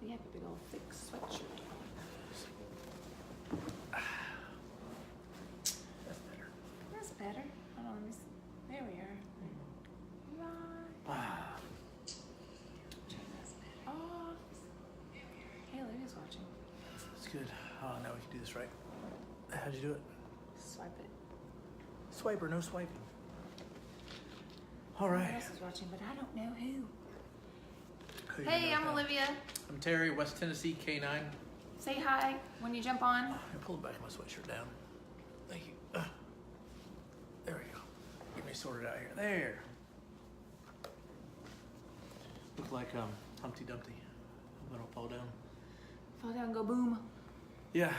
You have a big old thick sweatshirt on. That's better. That's better. Hold on, let me see. There we are. Ah. Oh, Haley is watching. That's good. Oh, now we can do this right. How'd you do it? Swipe it. Swiper, no swiping. All Someone right. else is watching, but I don't know who. Who do you Hey, know I'm now? Olivia. I'm Terry, West Tennessee, K9. Say hi when you jump on. I pulled back my sweatshirt down. Thank you. There we go. Get me sorted out here. There. Look like Humpty Dumpty. Hope I don't fall down. Fall down, go boom. Yeah.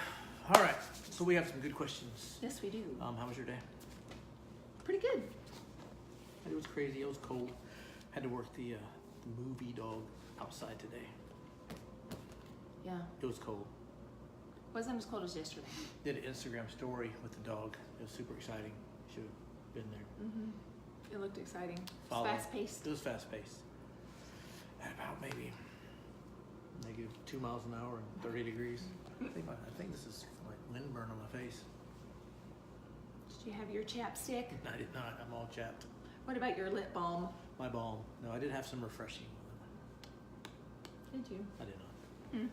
All right. So we have some good questions. Yes, we do. How was your day? Pretty good. It was crazy. It was cold. Had to work the movie dog outside today. Yeah. It was cold. Wasn't as cold as yesterday. Did an Instagram story with the dog. It was super exciting. Should have been there. Mm-hmm. It looked exciting. Follow. Fast paced. It was fast paced. At about maybe negative 2 miles an hour and 30 degrees. I think this is like wind burn on my face. Did you have your chapstick? I did not. I'm all chapped. What about your lip balm? My balm. No, I did have some refreshing. Did you? I did not. Hmm.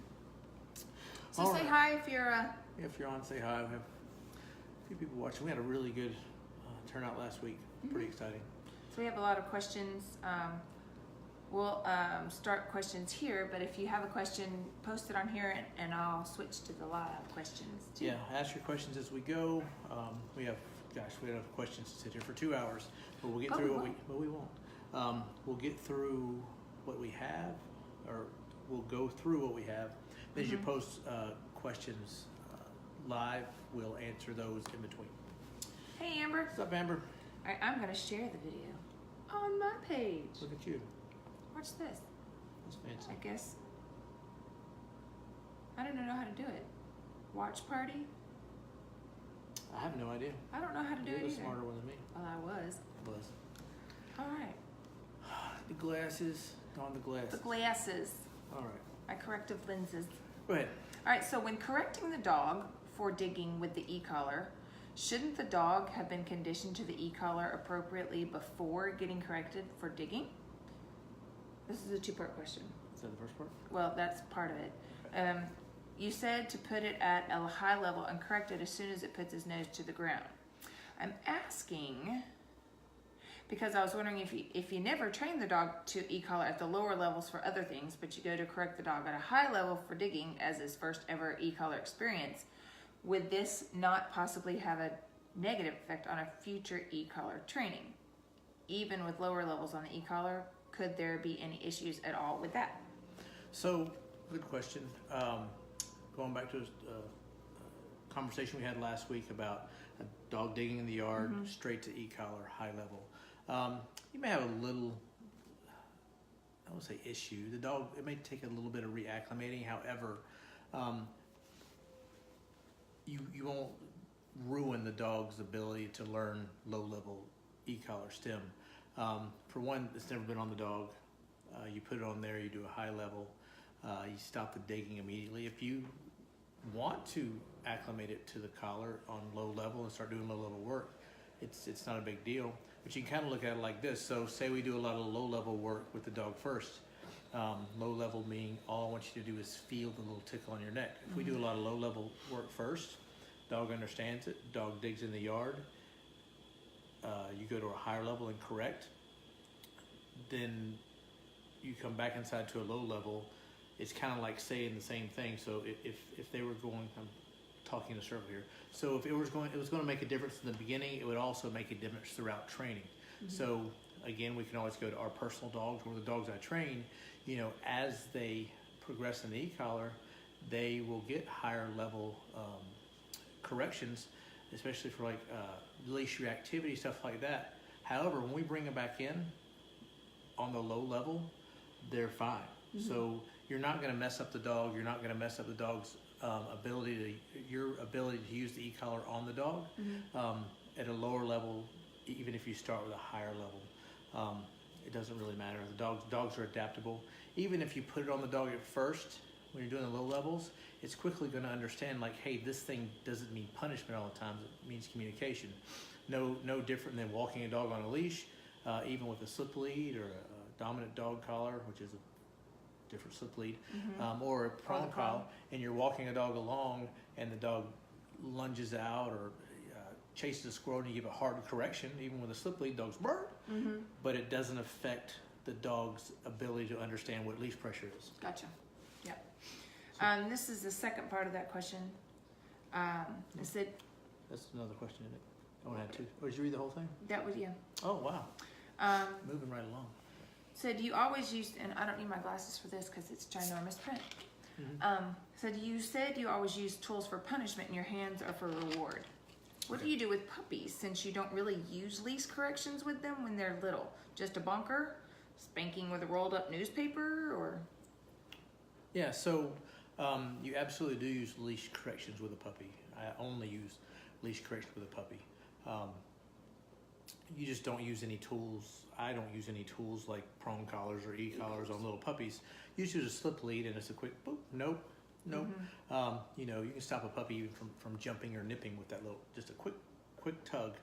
So All say right. hi if you're. If you're on, say hi. We have a few people watching. We had a really good turnout last week. Pretty exciting. So we have a lot of questions. We'll start questions here, but if you have a question, post it on here, and I'll switch to the live questions too. Yeah, ask your questions as we go. We have questions to sit here for 2 hours, but we'll get through but we won't. We'll get through what we have, or we'll go through what we have. Then as you post questions live, we'll answer those in between. Hey Amber. What's up, Amber? All right, I'm gonna share the video on my page. Look at you. Watch this. That's fancy. I guess. I don't know how to do it. Watch party? I have no idea. I don't know how to do You're it the either. smarter one than me. Well, I was. Was. All right. The glasses. On the glasses. The glasses. All right. My corrective lenses. Go ahead. All right, so when correcting the dog for digging with the e-collar, shouldn't the dog have been conditioned to the e-collar appropriately before getting corrected for digging? This is a two-part question. Is that the first part? Well, that's part of it. You said to put it at a high level and correct it as soon as it puts his nose to the ground. I'm asking because I was wondering if you never train the dog to e-collar at the lower levels for other things, but you go to correct the dog at a high level for digging as his first ever e-collar experience, would this not possibly have a negative effect on a future e-collar training? Even with lower levels on the e-collar, could there be any issues at all with that? So, good question. Going back to a conversation we had last week about a dog digging in the yard, straight to e-collar, high level. You may have a little, I won't say issue. The dog, it may take a little bit of reacclimating. However, you won't ruin the dog's ability to learn low-level e-collar stem. For one, it's never been on the dog. You put it on there, you do a high level, you stop the digging immediately. If you want to acclimate it to the collar on low level and start doing low level work, it's not a big deal. But you can kind of look at it like this. So say we do a lot of low level work with the dog first. Low level meaning all I want you to do is feel the little tickle on your neck. If we do a lot of low level work first, dog understands it, dog digs in the yard, you go to a higher level and correct, then you come back inside to a low level. It's kind of like saying the same thing. So if they were going, I'm talking in a circle here. So if it was going to make a difference in the beginning, it would also make a difference throughout training. So again, we can always go to our personal dogs or the dogs I train. You know, as they progress in the e-collar, they will get higher level corrections, especially for like leash reactivity, stuff like that. However, when we bring them back in on the low level, they're fine. So you're not going to mess up the dog. You're not going to mess up the dog's your ability to use the e-collar on the dog at a lower level. Even if you start with a higher level, it doesn't really matter. The dogs are adaptable. Even if you put it on the dog at first, when you're doing the low levels, it's quickly going to understand like, hey, this thing doesn't mean punishment all the time. It means communication. No different than walking a dog on a leash, even with a slip lead or a dominant dog collar, which is a different slip lead, or a prong collar, and you're walking a dog along and the dog lunges out or chases a squirrel and you give a hard correction, even with a slip lead, dogs burr, but it doesn't affect the dog's ability to understand what leash pressure is. Gotcha. Yep. This is the second part of that question. It said, that's another question, isn't it? I only had two. Or did you read the whole thing? That was, yeah. Oh, wow. Moving right along. Said you always use, and I don't need my glasses for this because it's ginormous print. Said you said you always use tools for punishment and your hands are for reward. What do you do with puppies since you don't really use leash corrections with them when they're little? Just a bonker? Spanking with a rolled up newspaper? Or? Yeah, so you absolutely do use leash corrections with a puppy. I only use leash corrections with a puppy. You just don't use any tools. I don't use any tools like prong collars or ecollars on little puppies. You just use a slip lead and it's a quick boop, nope. You know, you can stop a puppy even from jumping or nipping with that little, just a quick tug.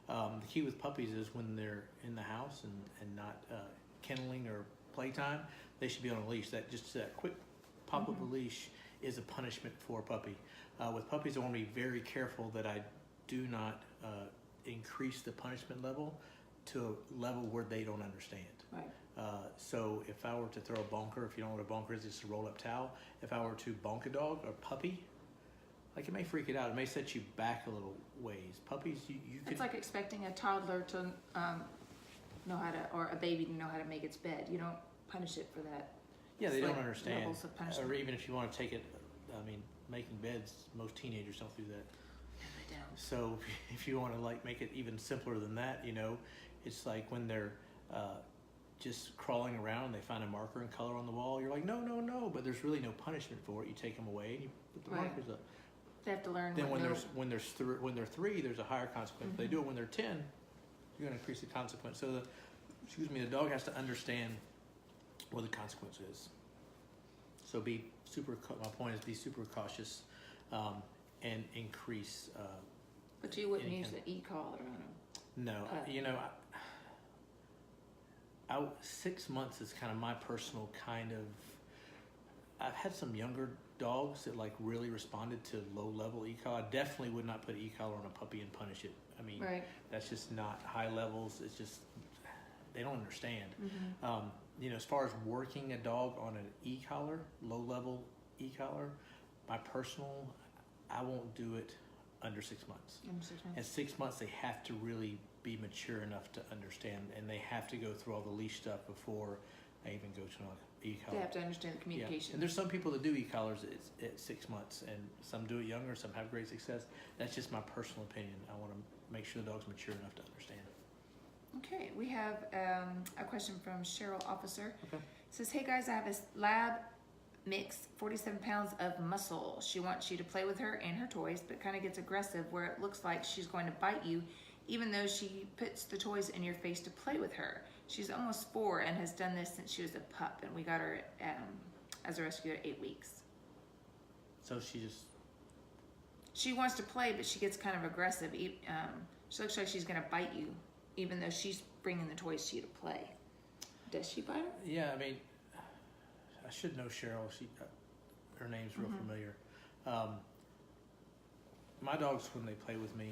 The key with puppies is when they're in the house and not kenneling or playtime, they should be on a leash. That quick pop of the leash is a punishment for a puppy. With puppies, I want to be very careful that I do not increase the punishment level to a level where they don't understand. Right. So if I were to throw a bonker, if you don't know what a bonker is, it's a roll-up towel. If I were to bonk a dog or puppy, like it may freak it out. It may set you back a little ways. Puppies, you could... It's like expecting a toddler to know how to, or a baby to know how to make its bed. You don't punish it for that. Yeah, they It's don't like understand. levels of punishment. Or even if you want to take it, I mean, making beds, most teenagers don't do that. No, they don't. So if you want to like make it even simpler than that, you know, it's like when they're just crawling around, they find a marker and color on the wall. You're like, no, but there's really no punishment for it. You take them away and you put the markers up. They have to learn. Then when they're three, there's a higher consequence. If they do it when they're 10, you're going to increase the consequence. So the dog has to understand what the consequence is. So my point is be super cautious and increase. But you wouldn't use the e-collar on them. No, you know, 6 months is kind of my personal kind of. I've had some younger dogs that like really responded to low level e-collar. I definitely would not put e-collar on a puppy and punish it. I mean, that's just not high levels. It's just they don't understand. You know, as far as working a dog on an e-collar, low level e-collar, my personal, I won't do it under 6 months. At 6 months, they have to really be mature enough to understand, and they have to go through all the leash stuff before I even go to an e-collar. They have to understand the communication. Yeah. And there's some people that do e-collars at 6 months, and some do it younger, some have great success. That's just my personal opinion. I want to make sure the dog's mature enough to understand. Okay, we have a question from Cheryl Officer. Okay. It says, hey guys, I have this lab mix, 47 pounds of muscle. She wants you to play with her and her toys, but kind of gets aggressive where it looks like she's going to bite you, even though she puts the toys in your face to play with her. She's almost 4 and has done this since she was a pup, and we got her as a rescue at 8 weeks. So she wants to play, but she gets kind of aggressive. She looks like she's going to bite you, even though she's bringing the toys to you to play. Does she bite her? Yeah, I mean, I should know Cheryl. Her name's real familiar. My dogs, when they play with me,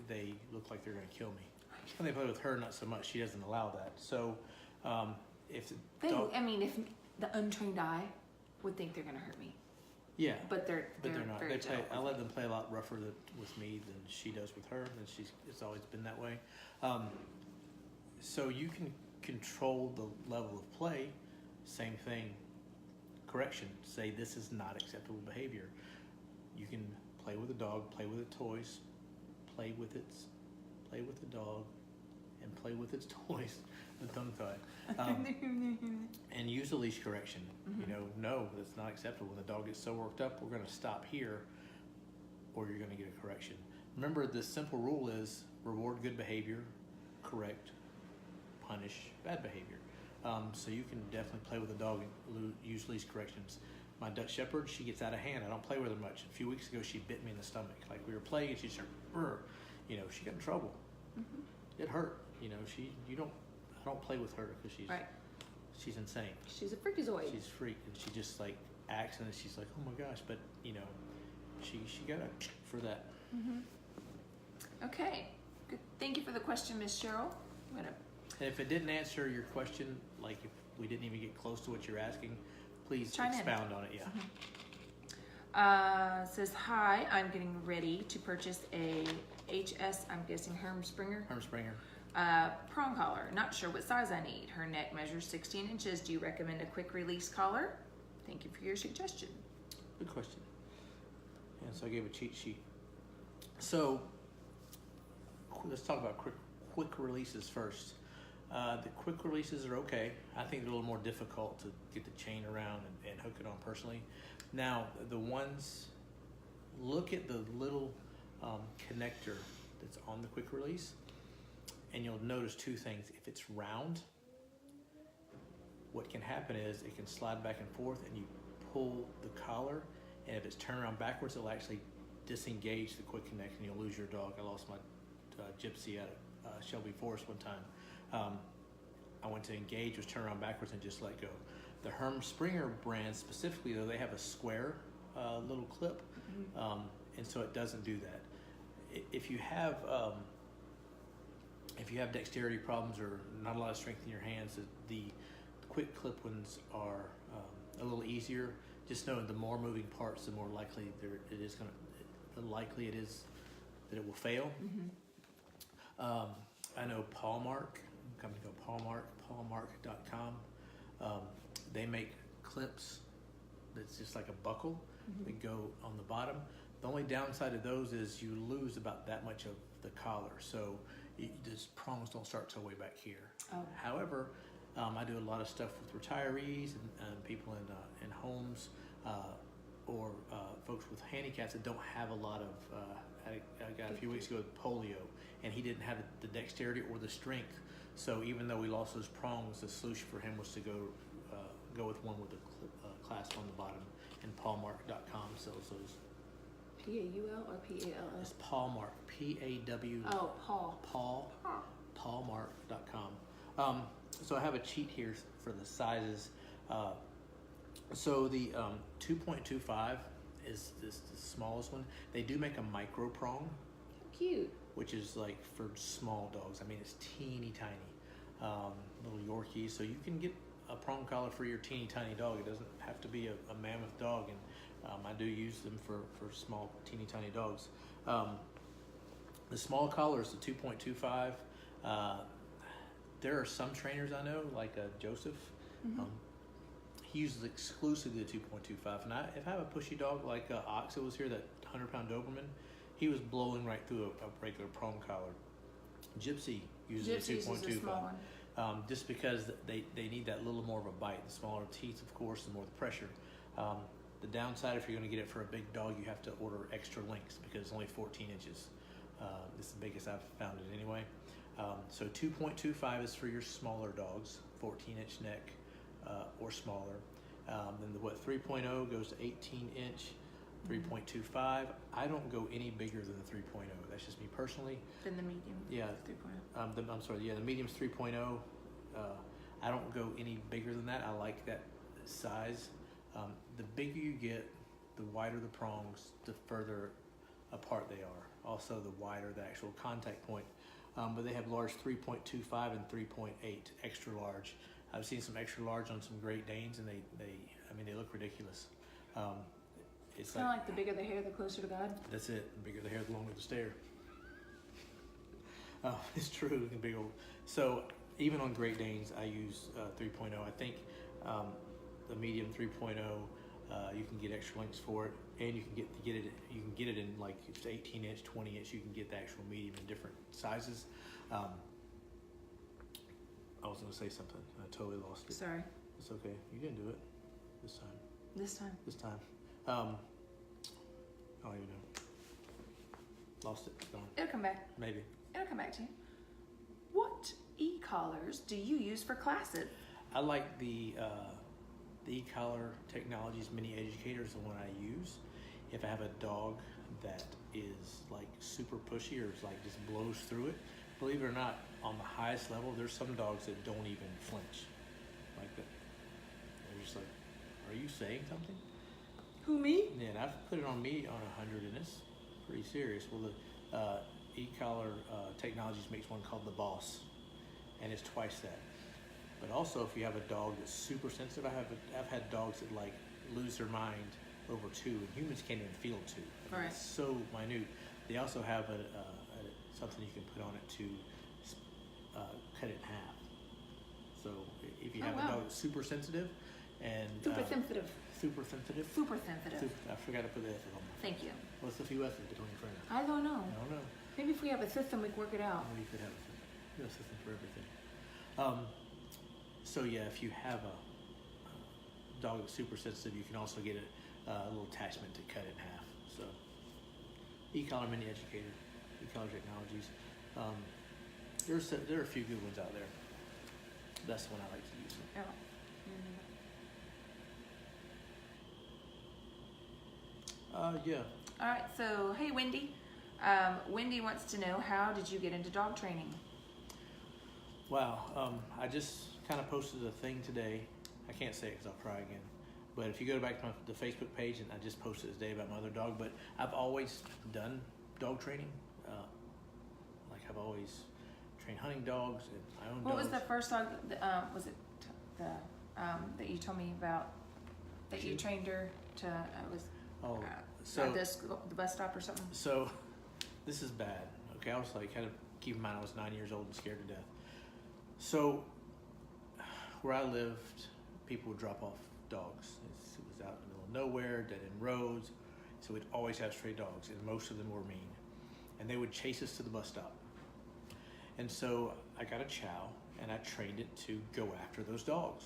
they look like they're going to kill me. When they play with her, not so much. She doesn't allow that. So, if the untrained eye would think they're going to hurt me. Yeah, but they're not. Very I let them play a lot rougher with me than she does with her, and it's always been that way. So you can control the level of play. Same thing. Correction. Say this is not acceptable behavior. You can play with a dog, play with its toys, play with the dog, and play with its toys. The tongue tie. And use a leash correction. You know, no, that's not acceptable. When the dog gets so worked up, we're going to stop here, or you're going to get a correction. Remember, the simple rule is reward good behavior, correct, punish bad behavior. So you can definitely play with a dog and use leash corrections. My Dutch Shepherd, she gets out of hand. I don't play with her much. A few weeks ago, she bit me in the stomach. Like we were playing, and she started, you know, she got in trouble. It hurt. You know, I don't play with her because she's insane. She's a freakazoid. She's a freak, and she just like acts, and she's like, oh my gosh, but you know, she got a for that. Okay, good. Thank you for the question, Miss Cheryl. And if it didn't answer your question, like if we didn't even get close to what you're asking, please expound on it. Yeah. Says, hi, I'm getting ready to purchase a HS, I'm guessing Hermspringer. Prong collar. Not sure what size I need. Her neck measures 16 inches. Do you recommend a quick release collar? Thank you for your suggestion. Good question. And so I gave a cheat sheet. So let's talk about quick releases first. The quick releases are okay. I think they're a little more difficult to get the chain around and hook it on personally. Now, the ones, look at the little connector that's on the quick release, and you'll notice two things. If it's round, what can happen is it can slide back and forth, and you pull the collar, and if it's turned around backwards, it'll actually disengage the quick connect, and you'll lose your dog. I lost my Gypsy at Shelby Forest one time. I went to engage, was turned around backwards, and just let go. The Hermspringer brand specifically, though, they have a square little clip, and so it doesn't do that. If you have dexterity problems or not a lot of strength in your hands, the quick clip ones are a little easier. Just know the more moving parts, the more likely it is that it will fail. I know Paulmark, company called Paulmark.com. They make clips that's just like a buckle that go on the bottom. The only downside of those is you lose about that much of the collar, so these prongs don't start till way back here. However, I do a lot of stuff with retirees and people in homes or folks with handicaps that don't have a lot of. I got a few weeks ago with polio, and he didn't have the dexterity or the strength. So even though we lost those prongs, the solution for him was to go with one with a clasp on the bottom. And Paulmark.com sells those. P-A-U-L or P-A-L-L? It's Paulmark. P-A-W. Oh, Paul. Paulmark.com. So I have a cheat here for the sizes. So the 2.25 is the smallest one. They do make a micro prong. How cute. Which is like for small dogs. I mean, it's teeny tiny, little Yorkies. So you can get a prong collar for your teeny tiny dog. It doesn't have to be a mammoth dog, and I do use them for small, teeny tiny dogs. The small collar is the 2.25. There are some trainers I know, like Joseph. He uses exclusively the 2.25. And if I have a pushy dog like Ox that was here, that 100-pound Doberman, he was blowing right through a regular prong collar. Gypsy uses a 2.25. Just because they need that little more of a bite. The smaller teeth, of course, the more the pressure. The downside, if you're going to get it for a big dog, you have to order extra links because it's only 14 inches. It's the biggest I've found it anyway. So 2.25 is for your smaller dogs, 14-inch neck or smaller. Then the 3.0 goes to 18-inch. 3.25. I don't go any bigger than the 3.0. That's just me personally. Then the medium. Yeah. 3.0. I'm sorry. Yeah, the medium's 3.0. I don't go any bigger than that. I like that size. The bigger you get, the wider the prongs, the further apart they are. Also, the wider the actual contact point. But they have large 3.25 and 3.8 extra large. I've seen some extra large on some Great Danes, and they look ridiculous. It's kind of like the bigger the hair, the closer to God. That's it. The bigger the hair, the longer the stare. It's true. Big old. So even on Great Danes, I use 3.0. I think the medium 3.0. You can get extra links for it, and you can get it. You can get it in like 18-inch, 20-inch. You can get the actual medium in different sizes. I was going to say something. I totally lost it. Sorry. It's okay. You didn't do it this time. This time. I don't even know. Lost it. It's gone. It'll come back. Maybe. It'll come back to you. What e-collars do you use for classes? I like the the Ecollar Technologies Mini Educator is the one I use. If I have a dog that is like super pushy or is like just blows through it, believe it or not, on the highest level, there's some dogs that don't even flinch like that. They're just like, are you saying something? Who, me? Yeah, and I've put it on me on 100, and it's pretty serious. Well, the Ecollar Technologies makes one called the Boss, and it's twice that. But also, if you have a dog that's super sensitive, I've had dogs that like lose their mind over 2, and humans can't even feel 2. I mean, Right. it's so minute. They also have something you can put on it to cut it in half. So if you have a dog that's super sensitive and Super sensitive. super sensitive. Super sensitive. I forgot to put the S on there. Thank you. What's the few S's between your friends? I don't know. I don't know. Maybe if we have a system, we can work it out. Maybe you could have a system for everything. So yeah, if you have a dog that's super sensitive, you can also get a little attachment to cut it in half. So Ecollar Mini Educator, Ecollar Technologies. There are a few good ones out there. That's the one I like to use. Yeah. Yeah. All right. So, hey, Wendy. Wendy wants to know, how did you get into dog training? Wow. I just kind of posted a thing today. I can't say it because I'll cry again. But if you go back to the Facebook page, and I just posted this day about my other dog, but I've always done dog training. Like I've always trained hunting dogs and my own dogs. What was the first dog? Was it that you told me about? That you trained her to? So the bus stop or something. So this is bad. Okay, I was like, kind of keep in mind I was 9 years old and scared to death. So where I lived, people would drop off dogs. It was out in the middle of nowhere, dead end roads. So we'd always have stray dogs, and most of them were mean. And they would chase us to the bus stop. And so I got a chow, and I trained it to go after those dogs.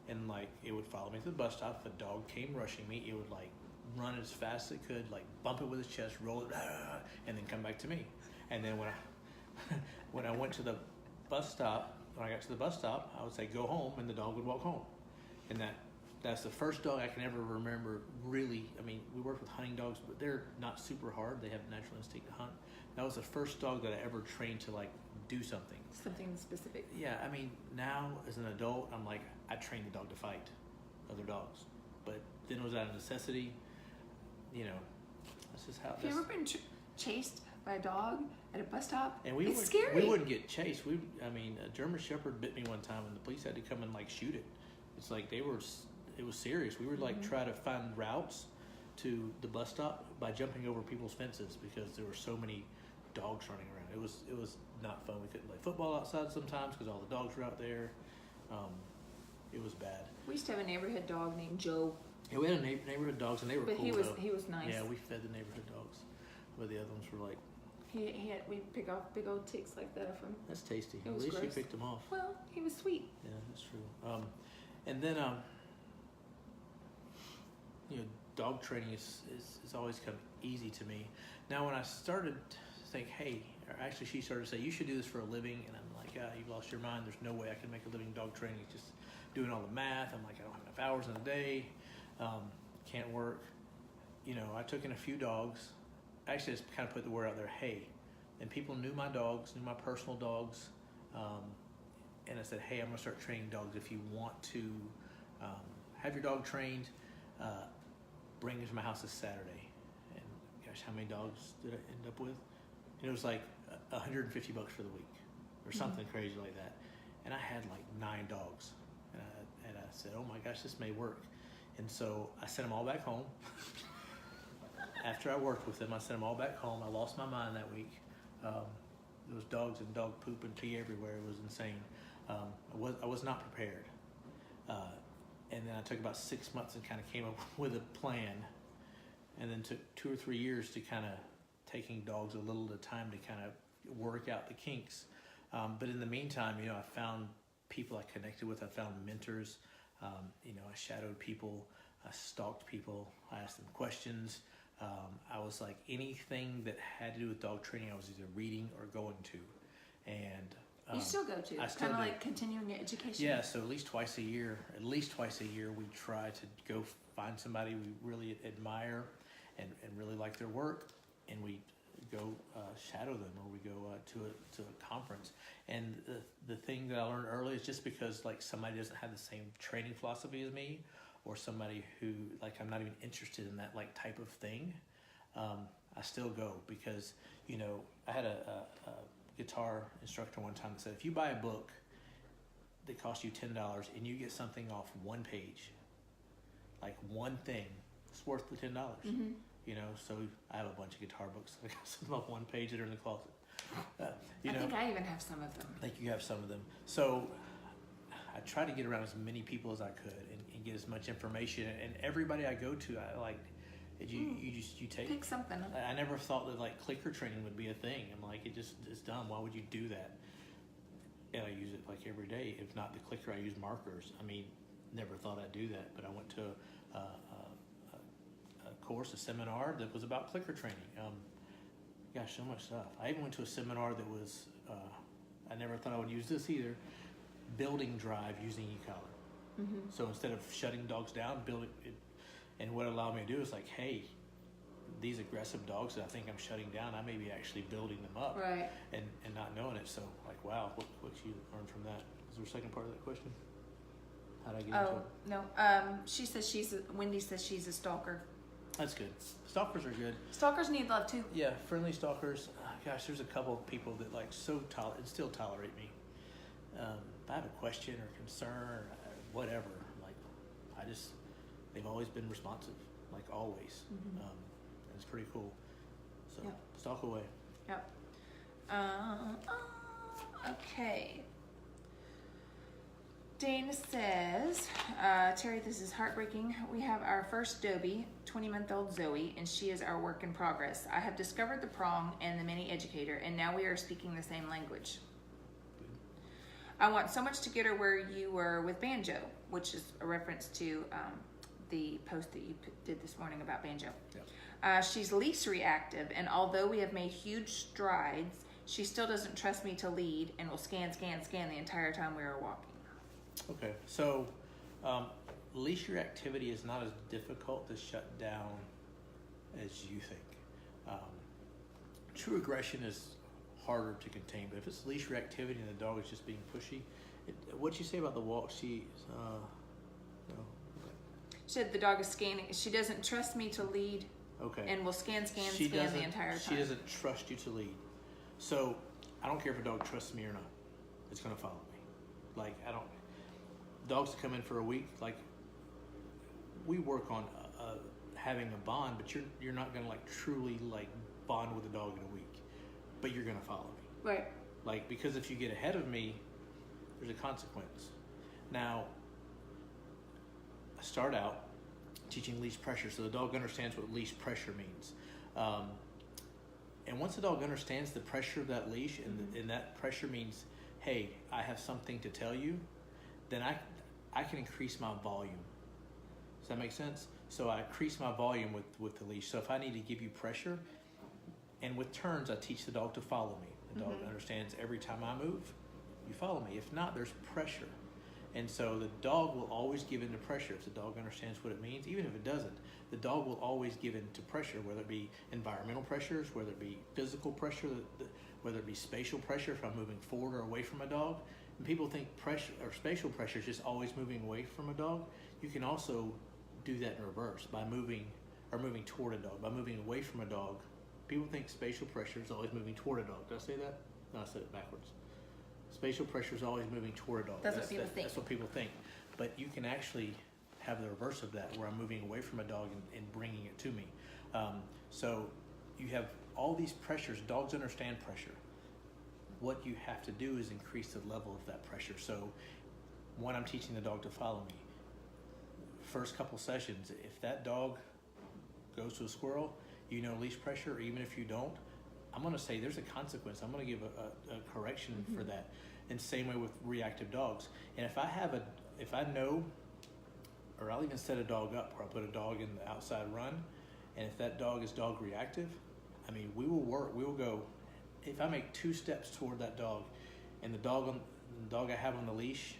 And like, it would follow me to the bus stop. If a dog came rushing me, it would like run as fast as it could, like bump it with its chest, roll it, and then come back to me. And then when I went to the bus stop, when I got to the bus stop, I would say, go home, and the dog would walk home. And that's the first dog I can ever remember really. I mean, we work with hunting dogs, but they're not super hard. They have a natural instinct to hunt. That was the first dog that I ever trained to like do something. Something specific. Yeah, I mean, now as an adult, I'm like, I train the dog to fight other dogs. But then it was out of necessity. You know, that's just how. Have you ever been chased by a dog at a bus stop? And it's scary. We wouldn't get chased. I mean, a German Shepherd bit me one time, and the police had to come and like shoot it. It's like it was serious. We would like try to find routes to the bus stop by jumping over people's fences because there were so many dogs running around. It was not fun. We couldn't play football outside sometimes because all the dogs were out there. It was bad. We used to have a neighborhood dog named Joe. Yeah, we had neighborhood dogs, and they were cool. But he was nice. Yeah, we fed the neighborhood dogs, but the other ones were like. We'd pick off big old ticks like that of him. That's tasty. It was At least gross. you picked them off. Well, he was sweet. Yeah, that's true. And then you know, dog training is always come easy to me. Now, when I started to think, hey, or actually she started to say, you should do this for a living, and I'm like, you've lost your mind. There's no way I can make a living dog training. It's just doing all the math. I'm like, I don't have enough hours in a day. Can't work. You know, I took in a few dogs. Actually, I just kind of put the word out there, hey, and people knew my dogs, knew my personal dogs, and I said, hey, I'm gonna start training dogs. If you want to have your dog trained, bring it to my house this Saturday. And gosh, how many dogs did I end up with? And it was like $150 for the week, or something crazy like that. And I had like 9 dogs, and I said, oh my gosh, this may work. And so I sent them all back home. After I worked with them, I sent them all back home. I lost my mind that week. There was dogs and dog poop and pee everywhere. It was insane. I was not prepared. And then I took about 6 months and kind of came up with a plan. And then took 2 or 3 years to kind of taking dogs a little at a time to kind of work out the kinks. But in the meantime, you know, I found people I connected with. I found mentors. You know, I shadowed people. I stalked people. I asked them questions. I was like, anything that had to do with dog training, I was either reading or going to. And You still go to. I still Kind of do. like continuing education. Yeah, so at least twice a year, we try to go find somebody we really admire and really like their work, and we go shadow them, or we go to a conference. And the thing that I learned early is just because like somebody doesn't have the same training philosophy as me, or somebody who like I'm not even interested in that like type of thing, I still go, because you know I had a guitar instructor one time that said, if you buy a book that costs you $10 and you get something off one page, like one thing, it's worth the $10. Mm-hmm. You know, so I have a bunch of guitar books. I got some off one page that are in the closet. I think I even have some of them. I think you have some of them. So I try to get around as many people as I could and get as much information. And everybody I go to, I like. You take pick something. I never thought that like clicker training would be a thing. I'm like, it's dumb. Why would you do that? And I use it like every day. If not the clicker, I use markers. I mean, never thought I'd do that, but I went to a course, a seminar that was about clicker training. Gosh, so much stuff. I even went to a seminar that was, I never thought I would use this either, building drive using ecollar. Mm-hmm. So instead of shutting dogs down, building it. And what it allowed me to do is like, hey, these aggressive dogs that I think I'm shutting down, I may be actually building them up, right? And not knowing it. So like, wow, what you learned from that? Is there a second part of that question? How did I get into it? No. She says Wendy says she's a stalker. That's good. Stalkers are good. Stalkers need love too. Yeah, friendly stalkers. Gosh, there's a couple of people that like still tolerate me. If I have a question or concern or whatever, like they've always been responsive, like always. Mm-hmm. And it's pretty cool. So Yep. stalk away. Yep. Okay. Dana says, Terry, this is heartbreaking. We have our first Dobie, 20-month-old Zoe, and she is our work in progress. I have discovered the Prong and the mini educator, and now we are speaking the same language. I want so much to get her where you were with Banjo, which is a reference to the post that you did this morning about Banjo. Yep. She's least reactive, and although we have made huge strides, she still doesn't trust me to lead and will scan the entire time we are walking. Okay, so leash reactivity is not as difficult to shut down as you think. True aggression is harder to contain, but if it's leash reactivity and the dog is just being pushy, what'd you say about the walk? She said the dog is scanning. She doesn't trust me to lead. Okay. And will scan the entire time. She doesn't trust you to lead. So I don't care if a dog trusts me or not. It's gonna follow me. Like dogs that come in for a week, like we work on having a bond, but you're not gonna like truly like bond with a dog in a week, but you're gonna follow me. Right. Like, because if you get ahead of me, there's a consequence. Now, I start out teaching leash pressure, so the dog understands what leash pressure means. And once the dog understands the pressure of that leash, and that pressure means, hey, I have something to tell you, then I can increase my volume. Does that make sense? So I increase my volume with the leash. So if I need to give you pressure, and with turns, I teach the dog to follow me. The dog understands every time I move, you follow me. If not, there's pressure. And so the dog will always give in to pressure if the dog understands what it means. Even if it doesn't, the dog will always give in to pressure, whether it be environmental pressures, whether it be physical pressure, whether it be spatial pressure if I'm moving forward or away from a dog. And people think pressure or spatial pressure is just always moving away from a dog. You can also do that in reverse by moving toward a dog. By moving away from a dog, people think spatial pressure is always moving toward a dog. Did I say that? No, I said it backwards. Spatial pressure is always moving toward a dog. That's what people think. That's what people think. But you can actually have the reverse of that, where I'm moving away from a dog and bringing it to me. So you have all these pressures. Dogs understand pressure. What you have to do is increase the level of that pressure. So when I'm teaching the dog to follow me, first couple sessions, if that dog goes to a squirrel, you know leash pressure, or even if you don't, I'm going to say there's a consequence. I'm going to give a correction for that. And same way with reactive dogs. And if I know, or I'll even set a dog up where I'll put a dog in the outside run, and if that dog is dog reactive, I mean, we will go, if I make 2 steps toward that dog, and the dog I have on the leash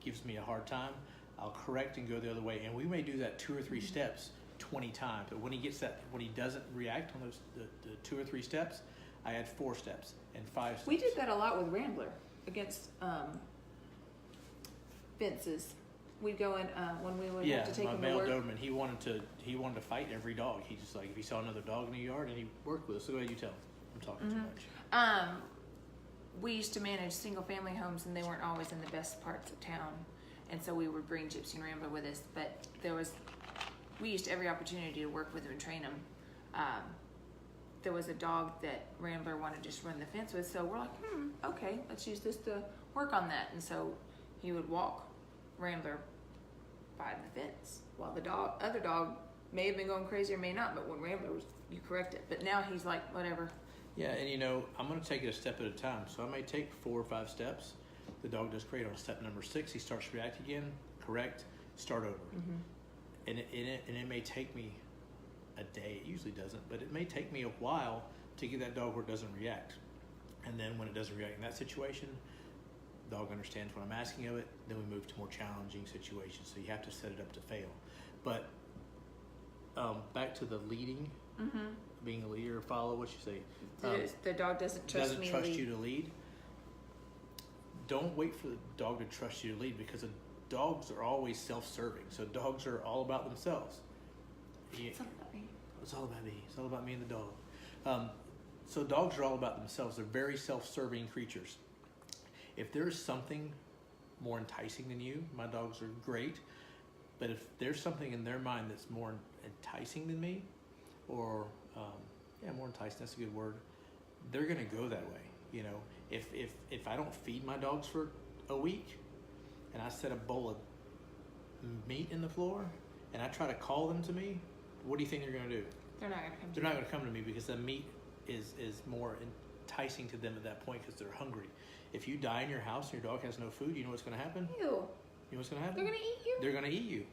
gives me a hard time, I'll correct and go the other way. And we may do that 2 or 3 steps 20 times. But when he doesn't react on those the 2 or 3 steps, I add 4 steps and 5 steps. We did that a lot with Rambler against fences. We'd go in when we would have to take him to work. My male Doberman, he wanted to fight every dog. He just like if he saw another dog in the yard and he worked with us. So go ahead, you tell him. I'm talking too much. We used to manage single family homes, and they weren't always in the best parts of town, and so we would bring Gypsy and Rambler with us. But we used every opportunity to work with them and train them. There was a dog that Rambler wanted to just run the fence with, so we're like, okay, let's use this to work on that. And so he would walk Rambler by the fence while the other dog may have been going crazy or may not, but when Rambler was, you correct it. But now he's like, whatever. Yeah, and I'm going to take it a step at a time. So I may take 4 or 5 steps. The dog does great on step number 6. He starts to react again, correct, start over. And it may take me a day. It usually doesn't, but it may take me a while to get that dog where it doesn't react. And then when it doesn't react in that situation, the dog understands what I'm asking of it. Then we move to more challenging situations. So you have to set it up to fail. But back to the leading, being a leader or follow, what you say? The dog doesn't trust me to lead. You to lead. Don't wait for the dog to trust you to lead, because dogs are always self-serving. So dogs are all about themselves. It's all about me. It's all about me. It's all about me and the dog. So dogs are all about themselves. They're very self-serving creatures. If there's something more enticing than you, my dogs are great. But if there's something in their mind that's more enticing than me, or more enticing, that's a good word, they're gonna go that way. If I don't feed my dogs for a week, and I set a bowl of meat in the floor, and I try to call them to me, what do you think they're gonna do? They're not gonna come. They're not gonna come to me, because the meat is more enticing to them at that point, because they're hungry. If you die in your house and your dog has no food, you know what's gonna happen? Ew. You know what's gonna happen? They're gonna eat you? They're gonna eat you.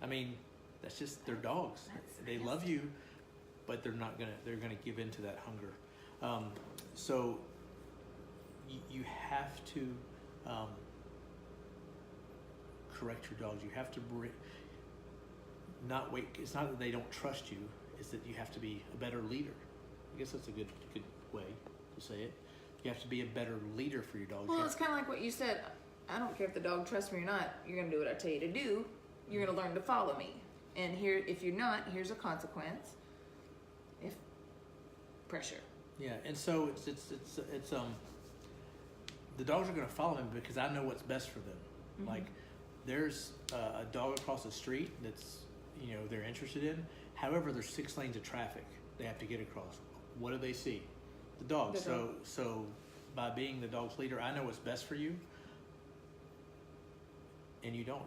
I mean, that's just, they're dogs. They love you, but they're gonna give in to that hunger. So you have to correct your dogs. You have to not wait. It's not that they don't trust you. It's that you have to be a better leader. I guess that's a good way to say it. You have to be a better leader for your dogs. Well, it's kind of like what you said. I don't care if the dog trusts me or not. You're going to do what I tell you to do. You're going to learn to follow me. And here, if you're not, here's a consequence. If pressure. Yeah, and so it's the dogs are going to follow me because I know what's best for them. Like, there's a dog across the street that's they're interested in. However, there's 6 lanes of traffic they have to get across. What do they see? The dog. So by being the dog's leader, I know what's best for you. And you don't.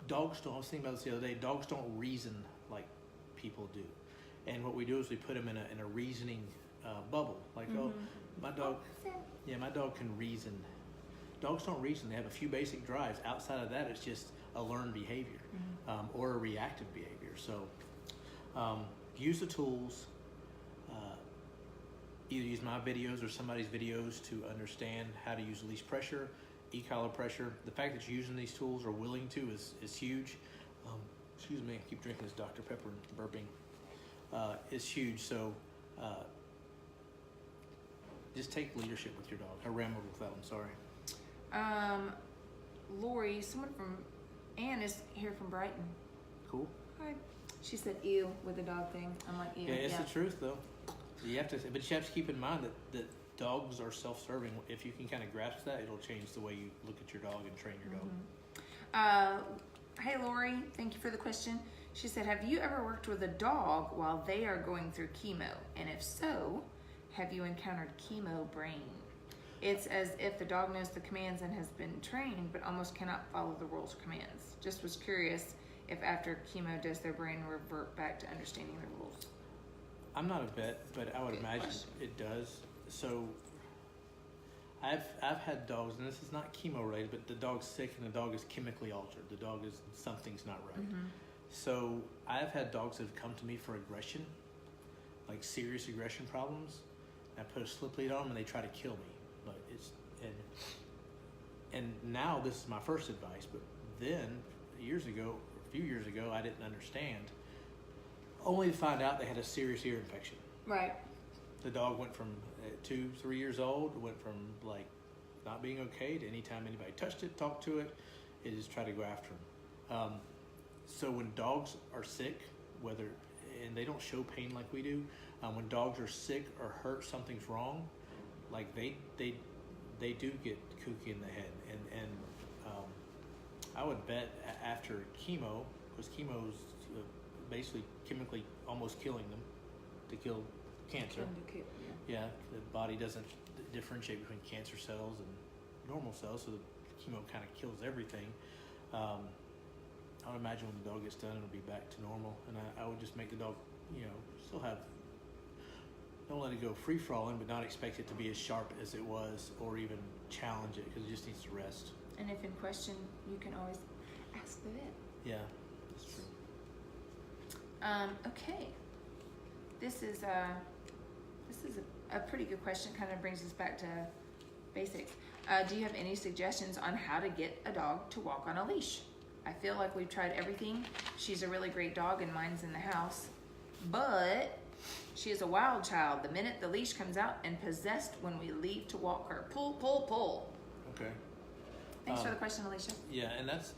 Dogs don't. I was thinking about this the other day. Dogs don't reason like people do. And what we do is we put them in a reasoning bubble. Like, oh, my dog. Yeah, my dog can reason. Dogs don't reason. They have a few basic drives. Outside of that, it's just a learned behavior or a reactive behavior. So use the tools. Either use my videos or somebody's videos to understand how to use leash pressure, e-collar pressure. The fact that you're using these tools or willing to is huge. Excuse me, I keep drinking this Dr. Pepper and burping. It's huge. So just take leadership with your dog. I rambled with that one, sorry. Lori, someone from Ann is here from Brighton. Cool. Hi. She said ew with the dog thing. I'm like, ew. Yeah, it's the truth though. But you have to keep in mind that dogs are self-serving. If you can kind of grasp that, it'll change the way you look at your dog and train your dog. Hey Lori, thank you for the question. She said, have you ever worked with a dog while they are going through chemo? And if so, have you encountered chemo brain? It's as if the dog knows the commands and has been trained, but almost cannot follow the rules or commands. Just was curious if after chemo, does their brain revert back to understanding the rules? I'm not a vet, but I would imagine it does. So I've had dogs, and this is not chemo related, but the dog's sick and the dog is chemically altered. The dog is, something's not right. So I've had dogs that have come to me for aggression, like serious aggression problems. I put a slip lead on them and they try to kill me, but And now this is my first advice, but then a few years ago, I didn't understand, only to find out they had a serious ear infection. Right. The dog went from 2-3 years old, went from like not being okay to anytime anybody touched it, talked to it, it just tried to go after them. So when dogs are sick, and they don't show pain like we do, when dogs are sick or hurt, something's wrong, like they do get kooky in the head. And I would bet after chemo, because chemo's basically chemically almost killing them to kill cancer. Yeah, the body doesn't differentiate between cancer cells and normal cells, so the chemo kind of kills everything. I would imagine when the dog gets done, it'll be back to normal. And I would just make the dog, still don't let it go free-falling, but not expect it to be as sharp as it was, or even challenge it, because it just needs to rest. And if in question, you can always ask the vet. Yeah, that's true. Okay. This is a pretty good question. Kind of brings us back to basics. Do you have any suggestions on how to get a dog to walk on a leash? I feel like we've tried everything. She's a really great dog, and mine's in the house, but she is a wild child. The minute the leash comes out, and possessed when we leave to walk her. Pull, pull, pull. Okay. Thanks for the question, Alicia. Yeah, and that's,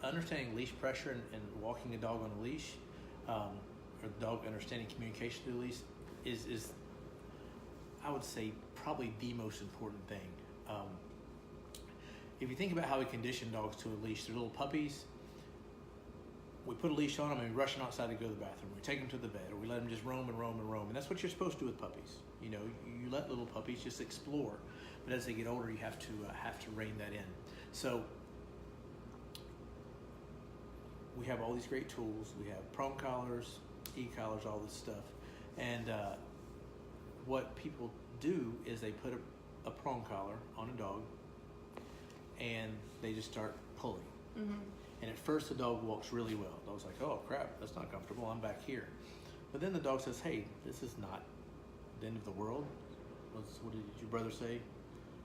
understanding leash pressure and walking a dog on a leash, or the dog understanding communication through the leash is I would say probably the most important thing. If you think about how we condition dogs to a leash, they're little puppies. We put a leash on them and we rush them outside to go to the bathroom. We take them to the bed, or we let them just roam and roam and roam. And that's what you're supposed to do with puppies. You let little puppies just explore. But as they get older, you have to rein that in. So we have all these great tools. We have Prong Collars, Ecollars, all this stuff. And what people do is they put a prong collar on a dog, and they just start pulling. Mm-hmm. And at first the dog walks really well. The dog's like, oh crap, that's not comfortable, I'm back here. But then the dog says, hey, this is not the end of the world. What did your brother say?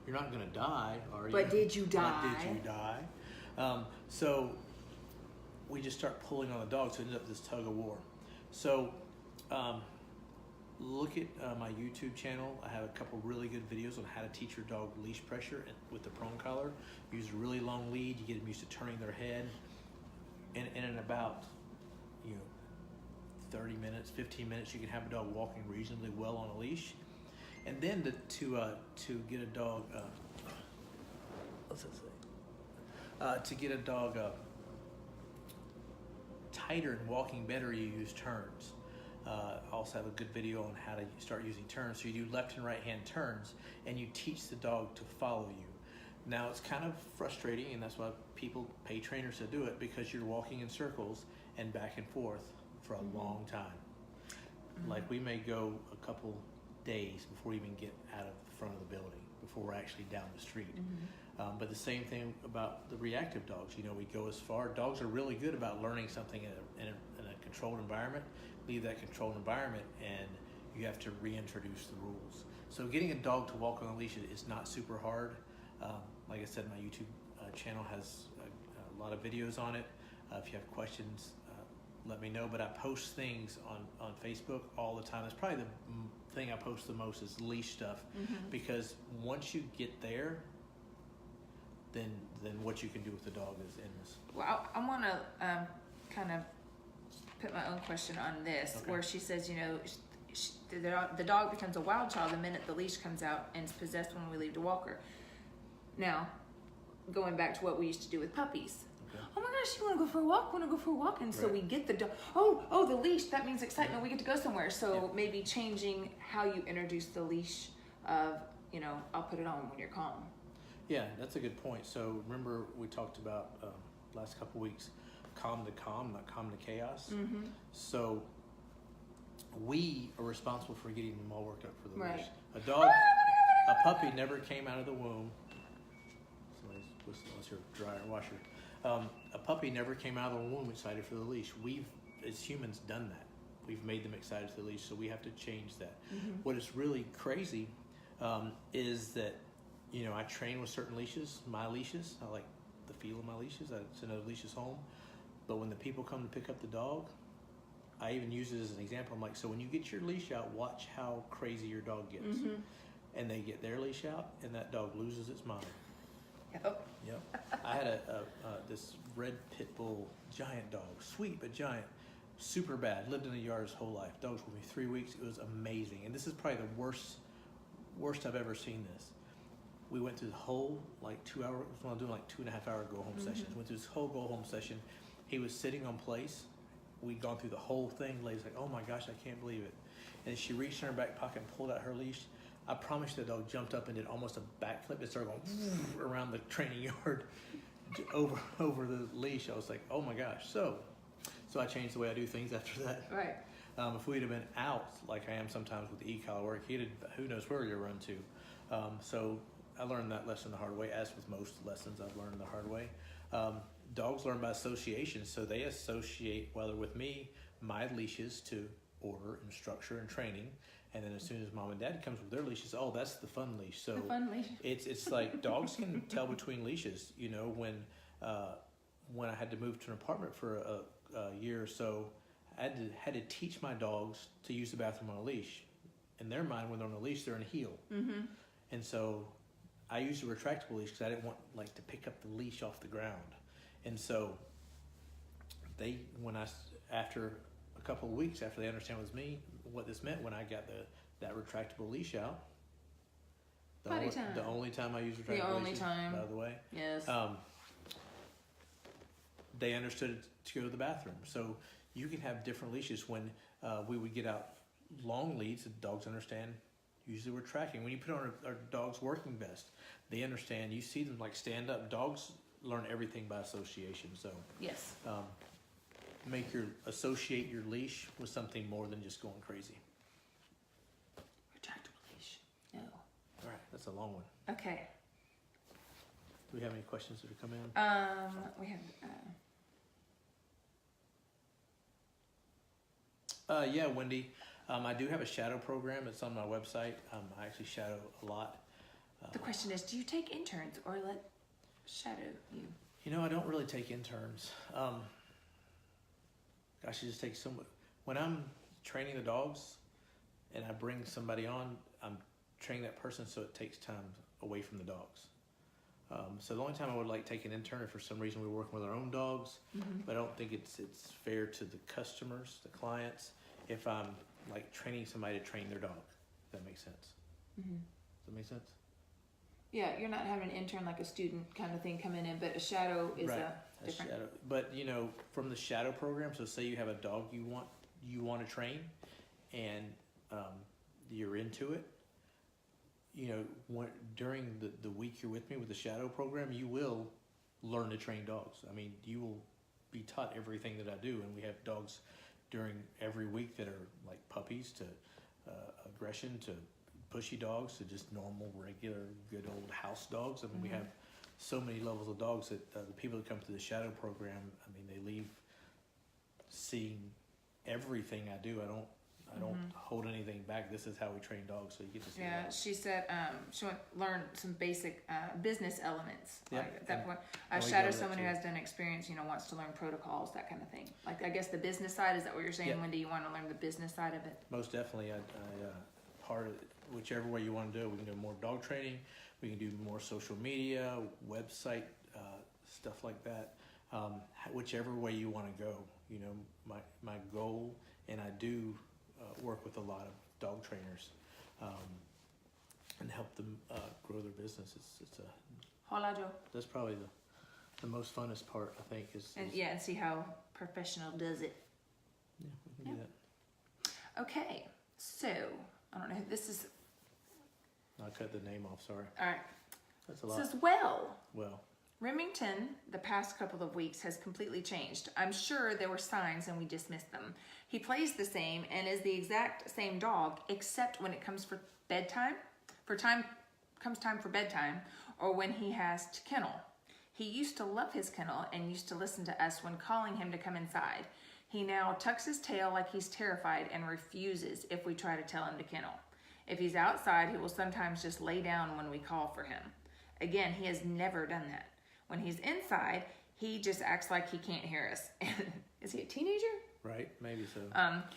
You're not gonna die, are you? But did you die? But did you die? So we just start pulling on the dog, so it ends up this tug of war. So look at my YouTube channel. I have a couple really good videos on how to teach your dog leash pressure with the prong collar. Use a really long lead. You get them used to turning their head. And in about 30 minutes, 15 minutes, you can have a dog walking reasonably well on a leash. And then to get a dog, to get a dog tighter and walking better, you use turns. I also have a good video on how to start using turns. So you do left and right hand turns, and you teach the dog to follow you. Now it's kind of frustrating, and that's why people pay trainers to do it, because you're walking in circles and back and forth for a long time. Mm-hmm. Like we may go a couple days before we even get out of the front of the building, before we're actually down the street. Mm-hmm. But the same thing about the reactive dogs. We go as far. Dogs are really good about learning something in a controlled environment. Leave that controlled environment, and you have to reintroduce the rules. So getting a dog to walk on a leash is not super hard. Like I said, my YouTube channel has a lot of videos on it. If you have questions, let me know. But I post things on Facebook all the time. That's probably the thing I post the most is leash stuff, mm-hmm. because once you get there, then what you can do with the dog is endless. Well, I want to kind of put my own question on this, okay. Where she says, the dog becomes a wild child the minute the leash comes out and is possessed when we leave to walk her. Now, going back to what we used to do with puppies. Okay. Oh my gosh, you want to go for a walk? And so we get the dog. Oh, the leash. That means excitement. We get to go somewhere. So maybe changing how you introduce the leash of, I'll put it on when you're calm. Yeah, that's a good point. So remember we talked about last couple weeks, calm to calm, not calm to chaos. Mm-hmm. So we are responsible for getting them all worked up for the leash. A puppy never came out of the womb. Somebody's whistling, unless you're a dryer washer. A puppy never came out of the womb excited for the leash. We've, as humans, done that. We've made them excited for the leash, so we have to change that. Mm-hmm. What is really crazy is that you know, I train with certain leashes, my leashes. I like the feel of my leashes. I send other leashes home. But when the people come to pick up the dog, I even use it as an example. I'm like, so when you get your leash out, watch how crazy your dog gets. Mm-hmm. And they get their leash out, and that dog loses its mind. Yep. Yep. I had this red pit bull, giant dog, sweet but giant, super bad. Lived in the yard his whole life. Dog was with me 3 weeks. It was amazing. And this is probably the worst I've ever seen this. We went through the whole 2 hour. Well, doing 2.5 hour go home sessions. Went through this whole go home session. He was sitting on place. We'd gone through the whole thing. Lady's like, "Oh my gosh, I can't believe it." And she reached in her back pocket and pulled out her leash. I promise you, the dog jumped up and did almost a backflip and started going around the training yard over the leash. I was like, "Oh my gosh!" So I changed the way I do things after that. Right. If we'd have been out like I am sometimes with the e-collar work, he'd have, who knows where he'd run to. So I learned that lesson the hard way, as with most lessons I've learned the hard way. Dogs learn by association, so they associate, whether with me, my leashes to order and structure and training, and then as soon as mom and dad comes with their leashes, oh, that's the fun leash. So the fun leash. It's like dogs can tell between leashes. You know, when I had to move to an apartment for a year or so, I had to teach my dogs to use the bathroom on a leash. In their mind, when they're on a leash, they're in a heel. Mm-hmm. And so I used a retractable leash because I didn't want to pick up the leash off the ground. And so after a couple of weeks, after they understand what this meant, when I got that retractable leash out, the only time I use retractable leashes, by the way, yes, they understood to go to the bathroom. So you can have different leashes. When we would get out long leads, the dogs understand. Usually we're tracking. When you put on our dog's working vest, they understand. You see them stand up. Dogs learn everything by association. So yes, associate your leash with something more than just going crazy. Retractable leash. No. All right, that's a long one. Okay. Do we have any questions that have come in? We have. Yeah, Wendy. I do have a shadow program. It's on my website. I actually shadow a lot. The question is, do you take interns or let shadow you? You know, I don't really take interns. Gosh, it just takes so much. When I'm training the dogs and I bring somebody on, I'm training that person, so it takes time away from the dogs. So the only time I would take an intern if for some reason we're working with our own dogs, but I don't think it's fair to the customers, the clients, if I'm training somebody to train their dog. If that makes sense. Does that make sense? Yeah, you're not having an intern like a student kind of thing coming in, but a shadow is right. a different. Shadow. But from the shadow program, so say you have a dog you want to train, and you're into it. During the week you're with me with the shadow program, you will learn to train dogs. I mean, you will be taught everything that I do, and we have dogs during every week that are like puppies to aggression to pushy dogs to just normal, regular, good old house dogs. I mean, we have so many levels of dogs that the people that come through the shadow program, I mean, they leave seeing everything I do. I don't hold anything back. This is how we train dogs, so you get to see. Yeah, she said she want to learn some basic business elements. Yep. At that point, I shadow someone who has done experience. Wants to learn protocols, that kind of thing. I guess the business side, is that what you're saying? Yep. Wendy, you want to learn the business side of it? Most definitely. I part of it, whichever way you want to do it. We can do more dog training. We can do more social media, website stuff like that. Whichever way you want to go. My goal, and I do work with a lot of dog trainers and help them grow their business. Hola, Joe. That's probably the most funnest part, I think, is and see how professional does it. Yeah, we can do that. Okay, so I don't know who this is. I'll cut the name off. Sorry. All right. That's a lot. This is well. Remington, the past couple of weeks, has completely changed. I'm sure there were signs and we dismissed them. He plays the same and is the exact same dog, except when it comes for bedtime, comes time for bedtime, or when he has to kennel. He used to love his kennel and used to listen to us when calling him to come inside. He now tucks his tail like he's terrified and refuses if we try to tell him to kennel. If he's outside, he will sometimes just lay down when we call for him. again, he has never done that. When he's inside, he just acts like he can't hear us. Is he a teenager? Right, maybe so.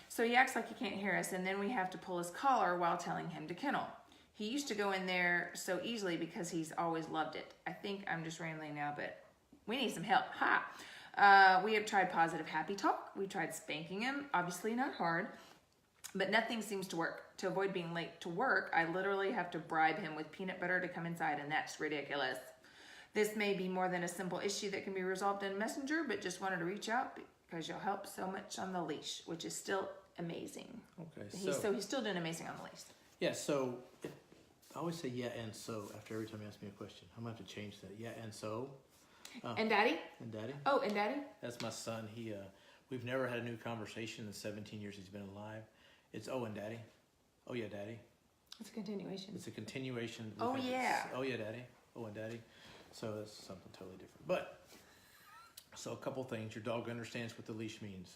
So he acts like he can't hear us, and then we have to pull his collar while telling him to kennel. He used to go in there so easily because he's always loved it. I think I'm just rambling now, but we need some help. We have tried positive happy talk. We tried spanking him, obviously not hard, but nothing seems to work. To avoid being late to work, I literally have to bribe him with peanut butter to come inside, and that's ridiculous. This may be more than a simple issue that can be resolved in Messenger, but just wanted to reach out because you'll help so much on the leash, which is still amazing. Okay, He's still doing amazing on the leash. Yeah, so I always say yeah and so after every time you ask me a question. I'm going to have to change that. Yeah and so. And Daddy? And Daddy? Oh, and Daddy? That's my son. We've never had a new conversation in the 17 years he's been alive. It's oh and Daddy. Oh yeah, Daddy. It's a continuation. It's a continuation. Oh yeah. Oh yeah, Daddy. Oh and Daddy. So that's something totally different. But so a couple things. Your dog understands what the leash means,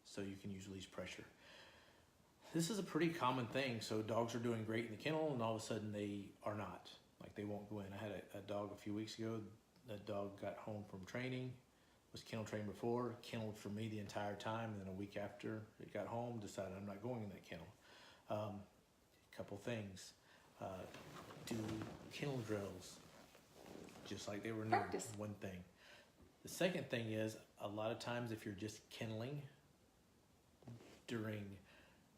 so you can use leash pressure. This is a pretty common thing. So dogs are doing great in the kennel, and all of a sudden they are not. Like they won't go in. I had a dog a few weeks ago. That dog got home from training, was kennel trained before, kenneled for me the entire time, and then a week after it got home, decided I'm not going in that kennel. Couple things. Do kennel drills, just like they were new. Practice. One thing. The second thing is, a lot of times if you're just kenneling during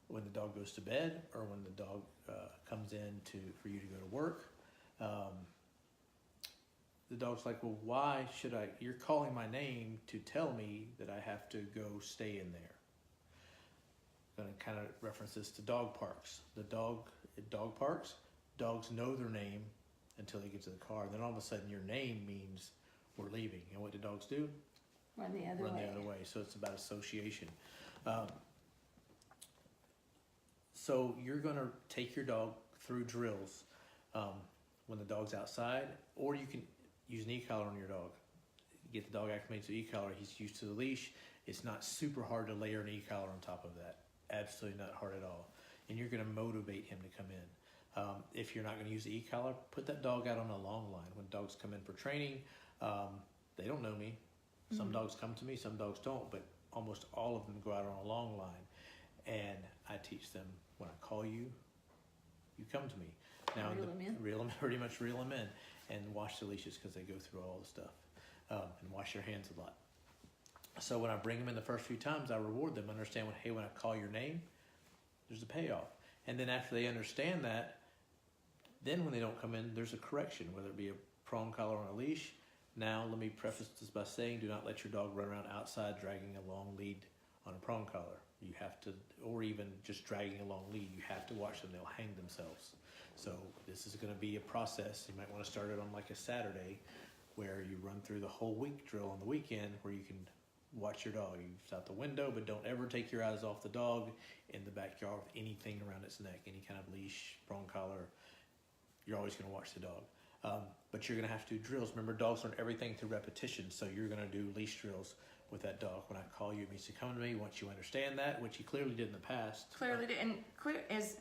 when the dog goes to bed or when the dog comes in for you to go to work, the dog's like, well, why should I? You're calling my name to tell me that I have to go stay in there. I'm going to kind of reference this to dog parks. At dog parks, dogs know their name until they get to the car. Then all of a sudden your name means we're leaving. And what do dogs do? Run the other way. So it's about association. So you're going to take your dog through drills when the dog's outside, or you can use an e-collar on your dog. Get the dog acclimated to e-collar. He's used to the leash. It's not super hard to layer an e-collar on top of that. Absolutely not hard at all. And you're going to motivate him to come in. If you're not going to use the e-collar, put that dog out on a long line. When dogs come in for training, they don't know me. Some dogs come to me, some dogs don't, but almost all of them go out on a long line. And I teach them, when I call you, you come to me. Now, pretty much reel them in and wash the leashes because they go through all the stuff. And wash your hands a lot. So when I bring them in the first few times, I reward them. Understand when I call your name, there's a payoff. And then after they understand that, then when they don't come in, there's a correction, whether it be a prong collar on a leash. Now, let me preface this by saying, do not let your dog run around outside dragging a long lead on a prong collar. You have to, or even just dragging a long lead, you have to watch them. They'll hang themselves. So this is going to be a process. You might want to start it on like a Saturday where you run through the whole week drill on the weekend where you can watch your dog. You out the window, but don't ever take your eyes off the dog in the backyard with anything around its neck, any kind of leash, prong collar. You're always going to watch the dog. But you're going to have to do drills. Remember, dogs learn everything through repetition, so you're going to do leash drills with that dog. When I call you, it means to come to me. Once you understand that, which you clearly did in the past. Clearly did, and Clear is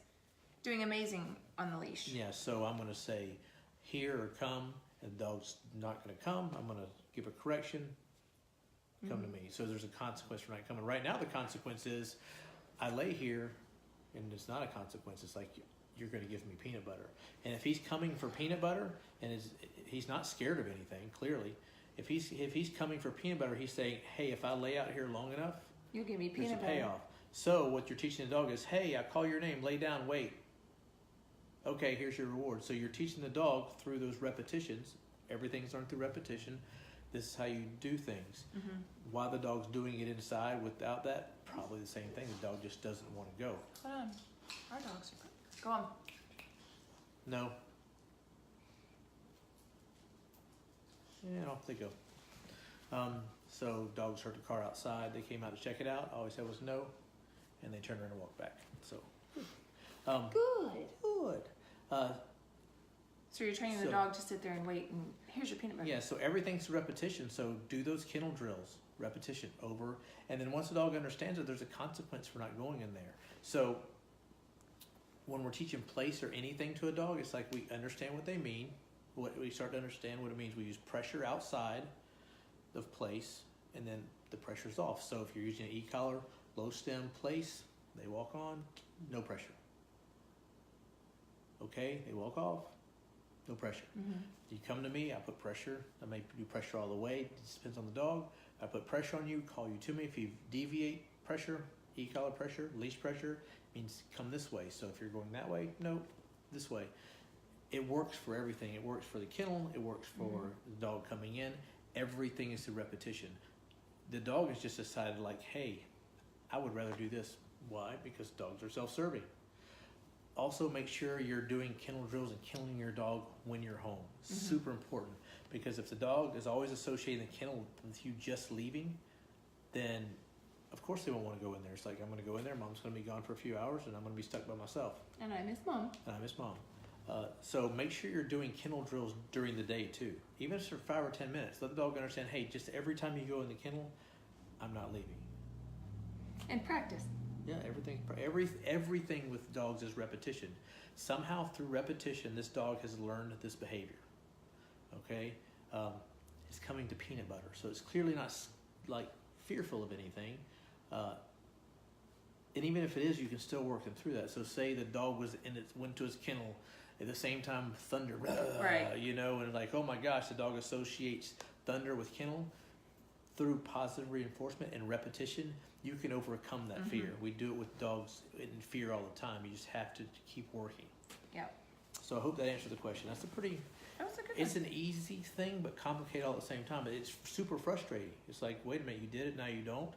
doing amazing on the leash. Yeah, so I'm going to say here or come, and the dog's not going to come. I'm going to give a correction. Come to me. So there's a consequence for not coming. Right now, the consequence is I lay here, and it's not a consequence. It's like you're going to give me peanut butter. And if he's coming for peanut butter, and he's not scared of anything, clearly. If he's coming for peanut butter, he's saying, hey, if I lay out here long enough, you'll give me peanut butter. There's a payoff. So what you're teaching the dog is, hey, I call your name, lay down, wait. Okay, here's your reward. So you're teaching the dog through those repetitions. Everything's learned through repetition. This is how you do things. Why the dog's doing it inside without that? Probably the same thing. The dog just doesn't want to go. Hold on. Our dogs are... Go on. No. Yeah, off they go. So dogs heard the car outside. They came out to check it out. All I said was no, and they turned around and walked back. So good. So you're training the dog to sit there and wait, and here's your peanut butter. Yeah, so everything's repetition. So do those kennel drills, repetition, over. And then once the dog understands it, there's a consequence for not going in there. So when we're teaching place or anything to a dog, it's like we understand what they mean. what we start to understand what it means. We use pressure outside of place, and then the pressure's off. So if you're using an e-collar, low stem place, they walk on, no pressure. Okay, they walk off, no pressure. You come to me, I put pressure. I may do pressure all the way. It depends on the dog. I put pressure on you, call you to me. If you deviate pressure, e-collar pressure, leash pressure, means come this way. So if you're going that way, no, this way. It works for everything. It works for the kennel. It works for the dog coming in. Everything is a repetition. The dog has just decided, like, hey, I would rather do this. Why? Because dogs are self-serving. Also, make sure you're doing kennel drills and killing your dog when you're home. Super important, because if the dog is always associating the kennel with you just leaving, then of course they won't want to go in there. It's like, I'm going to go in there, mom's going to be gone for a few hours, and I'm going to be stuck by myself. And I miss mom. So make sure you're doing kennel drills during the day too, even if it's for 5 or 10 minutes. Let the dog understand, hey, just every time you go in the kennel, I'm not leaving. And practice. Yeah, everything with dogs is repetition. Somehow through repetition, this dog has learned this behavior. Okay, it's coming to peanut butter, so it's clearly not like fearful of anything. And even if it is, you can still work them through that. So say the dog went to his kennel at the same time, thunder, right? You know, and like, oh my gosh, the dog associates thunder with kennel. Through positive reinforcement and repetition, you can overcome that fear. We do it with dogs in fear all the time. You just have to keep working. Yeah. So I hope that answered the question. That was a good It's an easy thing, but complicated all at the same time. But it's super frustrating. It's like, wait a minute, you did it, now you don't.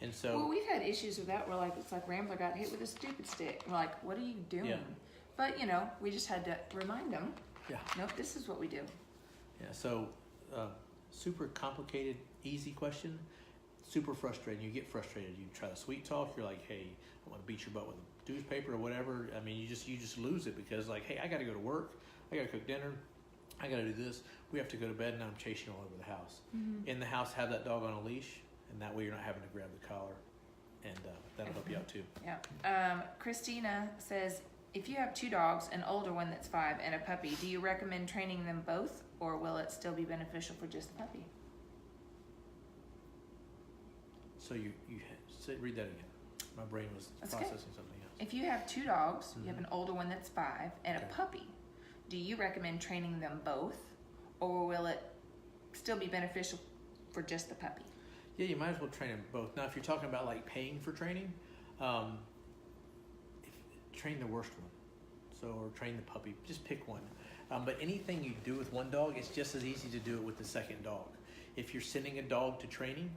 And so. Well, we've had issues with that where, like, it's like Rambler got hit with a stupid stick. We're like, what are you doing? Yeah. But, you know, we just had to remind them. Yeah. Nope, this is what we do. Yeah, so super complicated, easy question, super frustrating. You get frustrated. You try to sweet talk. You're like, hey, I want to beat your butt with a newspaper or whatever. I mean, you just lose it because, like, hey, I got to go to work. I got to cook dinner. I got to do this. We have to go to bed, and I'm chasing all over the house. In the house, have that dog on a leash, and that way you're not having to grab the collar, and that'll help you out too. Yeah. Christina says, if you have 2 dogs, an older one that's 5 and a puppy, do you recommend training them both, or will it still be beneficial for just the puppy? So read that again. My brain was processing something else. If you have 2 dogs, you have an older one that's 5 and a puppy, do you recommend training them both, or will it still be beneficial for just the puppy? Yeah, you might as well train them both. Now, if you're talking about like paying for training, train the worst one. Or train the puppy. Just pick one. But anything you do with one dog, it's just as easy to do it with the second dog. If you're sending a dog to training,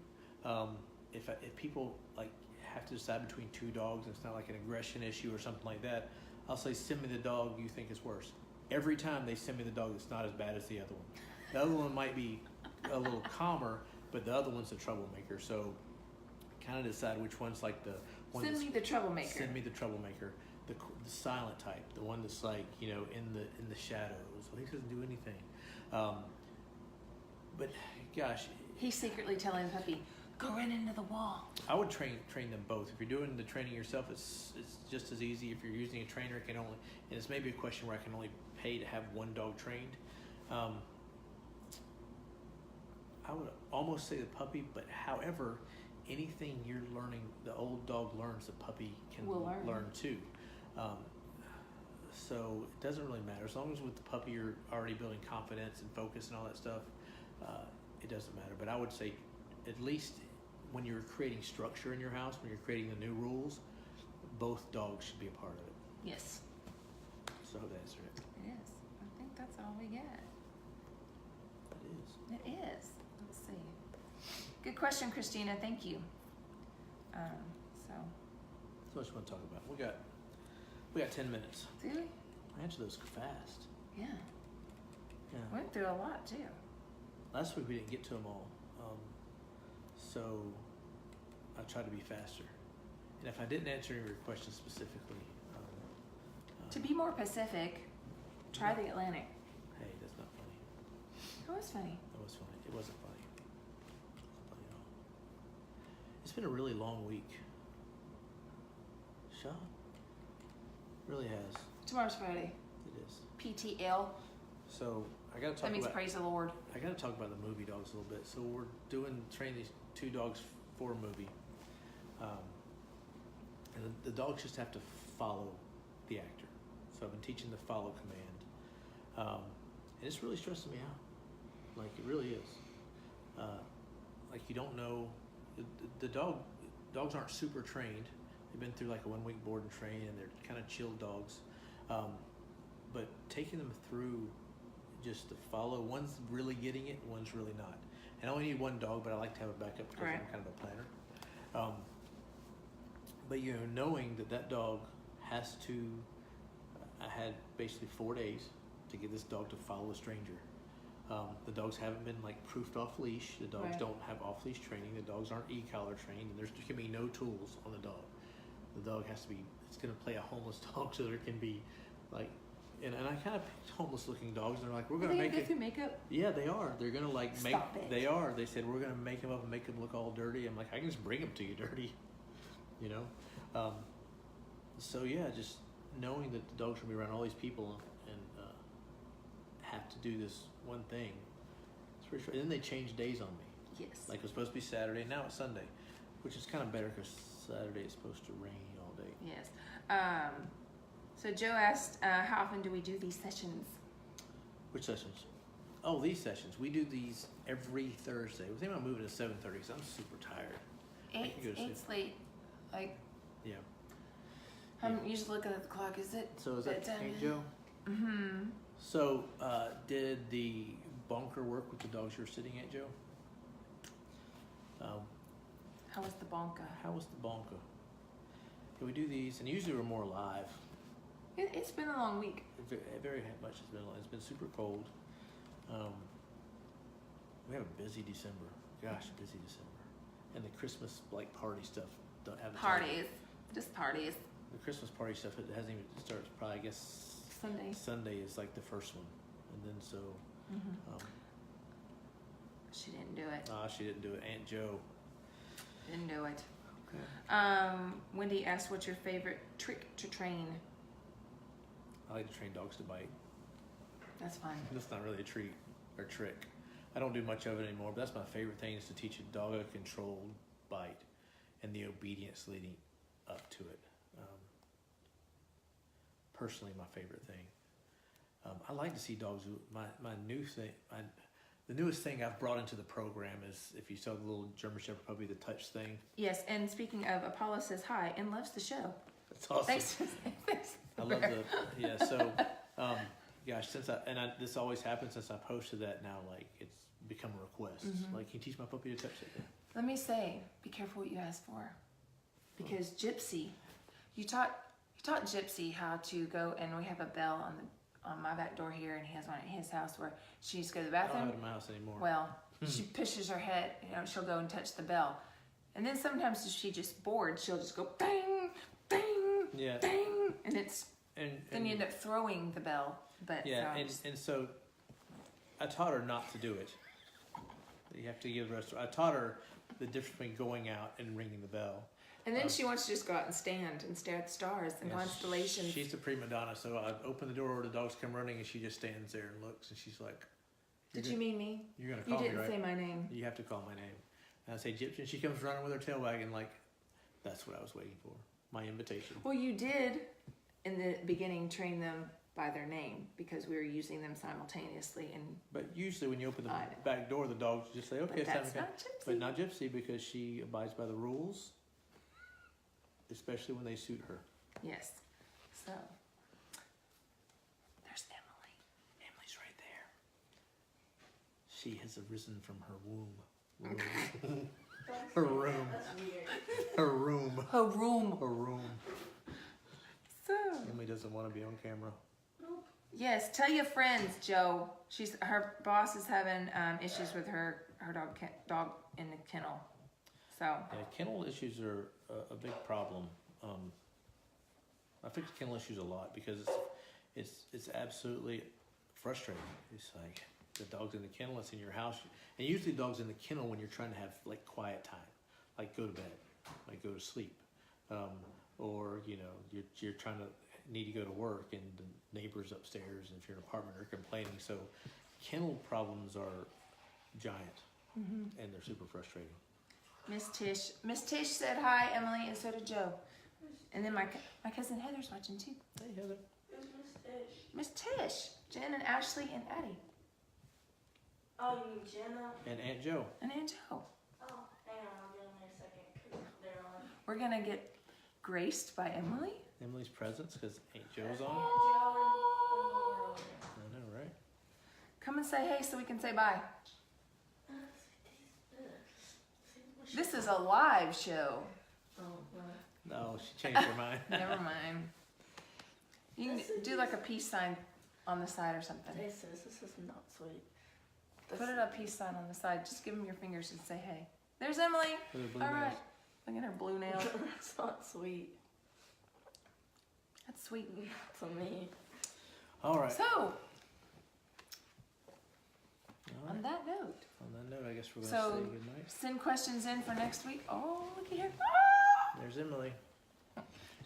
if people like have to decide between 2 dogs, and it's not like an aggression issue or something like that, I'll say, send me the dog you think is worse. Every time they send me the dog that's not as bad as the other one. The other one might be a little calmer, but the other one's a troublemaker. So kind of decide which one's like the one. Send me the troublemaker. Send me the troublemaker. The silent type, the one that's like, you know, in the shadows. He doesn't do anything. But gosh, he's secretly telling the puppy, go run into the wall. I would train them both. If you're doing the training yourself, it's just as easy. If you're using a trainer, and it's maybe a question where I can only pay to have one dog trained. I would almost say the puppy, but however, anything you're learning, the old dog learns, the puppy can learn too. So it doesn't really matter. As long as with the puppy you're already building confidence and focus and all that stuff, it doesn't matter. But I would say at least when you're creating structure in your house, when you're creating the new rules, both dogs should be a part of it. Yes. So I hope that answered it. It is. I think that's all we get. It is. Let's see. Good question, Christina. Thank you. So what you want to talk about? We got 10 minutes. Do we? I answered those fast. Yeah. Yeah. Went through a lot too. Last week we didn't get to them all, so I tried to be faster. And if I didn't answer any of your questions specifically, to be more specific, try the Atlantic. Hey, that's not funny. It was funny. That was funny. It wasn't funny. It wasn't funny at all. It's been a really long week. Sean? Really has. Tomorrow's Friday. It is. PTL. So I I gotta talk That means about. praise the Lord. I gotta talk about the movie dogs a little bit. So we're training these 2 dogs for a movie, and the dogs just have to follow the actor. So I've been teaching the follow command, and it's really stressing me out. Like it really is. Like you don't know, the dogs aren't super trained. They've been through like a 1-week board and train, and they're kind of chilled dogs. But taking them through just to follow, one's really getting it, one's really not. And I only need 1 dog, but I like to have a backup because I'm kind of a planner. But you know, knowing that dog has to, I had basically 4 days to get this dog to follow a stranger. The dogs haven't been like proofed off leash. The dogs don't have off leash training. The dogs aren't e-collar trained, and there can be no tools on the dog. The dog has to be, it's going to play a homeless dog, so there can be like, and I kind of picked homeless looking dogs, and they're like, we're going to make it. Through makeup? Yeah, they are. They're going to like make, Stop it. They are. They said, we're going to make them up and make them look all dirty. I'm like, I can just bring them to you dirty, you know? So yeah, just knowing that the dog's going to be around all these people and have to do this one thing. It's pretty sure. And then they change days on me. Yes. Like it was supposed to be Saturday, now it's Sunday, which is kind of better because Saturday is supposed to rain all day. Yes. So Joe asked, how often do we do these sessions? Which sessions? Oh, these sessions. We do these every Thursday. We're thinking about moving to 7:30 because I'm super tired. Eight's late. Like, yeah. I'm usually looking at the clock. Is it? So is that Aunt Joe? Mm-hmm. So did the bunker work with the dogs you were sitting at, Joe? How was the bonka? How was the bonka? Yeah, we do these, and usually we're more live. It's been a long week. Very much has been. It's been super cold. We have a busy December. Gosh, busy December, and the Christmas like party stuff. Don't have Parties, just parties. The Christmas party stuff. It hasn't even started. Probably I guess Sunday. Sunday is like the first one, and then so. She didn't do it. She didn't do it. Aunt Joe Didn't do it. Okay. Wendy asked, what's your favorite trick to train? I like to train dogs to bite. That's fun. That's not really a treat or trick. I don't do much of it anymore, but that's my favorite thing is to teach a dog a controlled bite and the obedience leading up to it. Personally, my favorite thing. I like to see dogs. My new thing, the newest thing I've brought into the program is if you saw the little German Shepherd puppy, the touch thing. Yes, and speaking of, Apollo says hi and loves the show. That's awesome. Thanks. I love so gosh, this always happens since I posted that now, like it's become a request. Like, can you teach my puppy to touch it? Let me say, be careful what you ask for. Because Gypsy, you taught Gypsy how to go, and we have a bell on my back door here, and he has one at his house where she needs to go to the bathroom. I don't have it in my house anymore. Well, she pushes her head, she'll go and touch the bell. And then sometimes if she just bored, she'll just go bang, bang, bang, and then you end up throwing the bell. But and so I taught her not to do it. You have to give the rest. I taught her the difference between going out and ringing the bell. And then she wants to just go out and stand and stare at the stars and constellations. She's a prima donna, so I open the door, the dogs come running, and she just stands there and looks, and she's like, Did you mean me? You're going to call me, right? You didn't say my name. You have to call my name. And I say Gypsy, and she comes running with her tail wagging like, that's what I was waiting for, my invitation. Well, you did, in the beginning, train them by their name because we were using them simultaneously. But usually when you open the back door, the dogs just say, okay, it's time to come. But not Gypsy because she abides by the rules, especially when they suit her. Yes. So, there's Emily. Emily's right there. She has arisen from her womb. Her room. Her room. Her room. Her room. So. Emily doesn't want to be on camera. Yes, tell your friends, Joe. Her boss is having issues with her dog in the kennel. So. Yeah, kennel issues are a big problem. I fix kennel issues a lot because it's absolutely frustrating. It's like the dog's in the kennel, it's in your house, and usually the dog's in the kennel when you're trying to have like quiet time, like go to bed, like go to sleep, or you're trying to need to go to work and the neighbors upstairs, and if you're in an apartment, are complaining. So kennel problems are giant, and they're super frustrating. Miss Tish said hi, Emily, and so did Joe. And then my cousin Heather's watching too. Hey, Heather. Who's Miss Tish? Miss Tish, Jen and Ashley and Addie. Oh, you mean Jenna? And Aunt Joe. And Aunt Joe. Oh, hang on, I'll get in there a second, because they're on. We're gonna get graced by Emily. Emily's presence because Aunt Joe's Aunt on. Joe and I know, right? Come and say hey so we can say bye. This is a live show. Oh, well. No, she changed her mind. Never mind. You can do like a peace sign on the side or something. Hey sis, this is not sweet. Put it a peace sign on the side. Just give them your fingers and say hey. There's Emily. With her blue All nails. right. Look at her blue nails. That's not sweet That's sweet. to me. All right. So, All on right. that note, On that note, I guess we're going to So- say goodnight. send questions in for next week. Oh, look at here. There's Emily.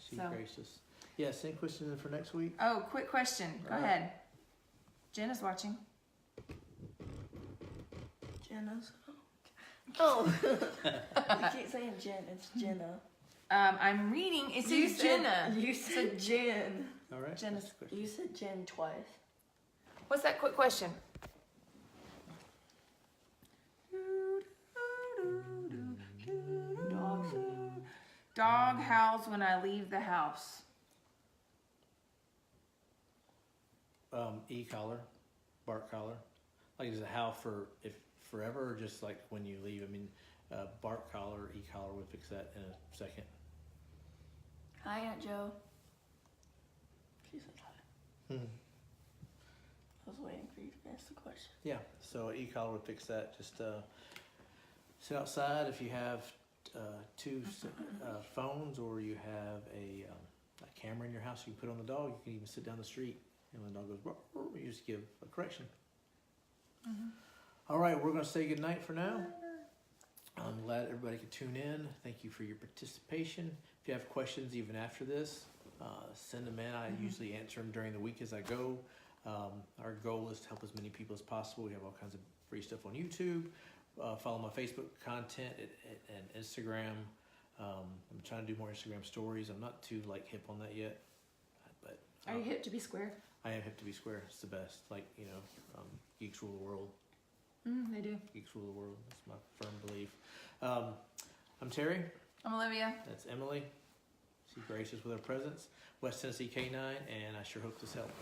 She's So- gracious. Yeah, send questions in for next week. Oh, quick question. Go All right. ahead. Jen is watching. Jenna's. Oh. You keep saying Jen, it's Jenna. I'm reading. It says Jenna. You said Jen. All right. Jenna's- that's the question. You said Jen twice. What's that quick question? Dog howls when I leave the house. E-collar, bark collar. Like, is it howl for if forever or just like when you leave? I mean, bark collar, e-collar would fix that in a second. Hi, Aunt Joe. She said hi. I was waiting for you to ask the question. Yeah, so e-collar would fix that. Just sit outside if you have two phones or you have a camera in your house you can put on the dog. You can even sit down the street and when the dog goes, "Bark," you just give a correction. All right, we're going to say goodnight for now. I'm glad everybody could tune in. Thank you for your participation. If you have questions even after this, send them in. I usually answer them during the week as I go. Our goal is to help as many people as possible. We have all kinds of free stuff on YouTube. Follow my Facebook content and Instagram. I'm trying to do more Instagram stories. I'm not too hip on that yet, but Are you hip to be square? I am hip to be square. It's the best. Geeks rule the world. They do. Geeks rule the world. That's my firm belief. I'm Terry. I'm Olivia. That's Emily. She's gracious with her presence. West Tennessee K9, and I sure hope this helped.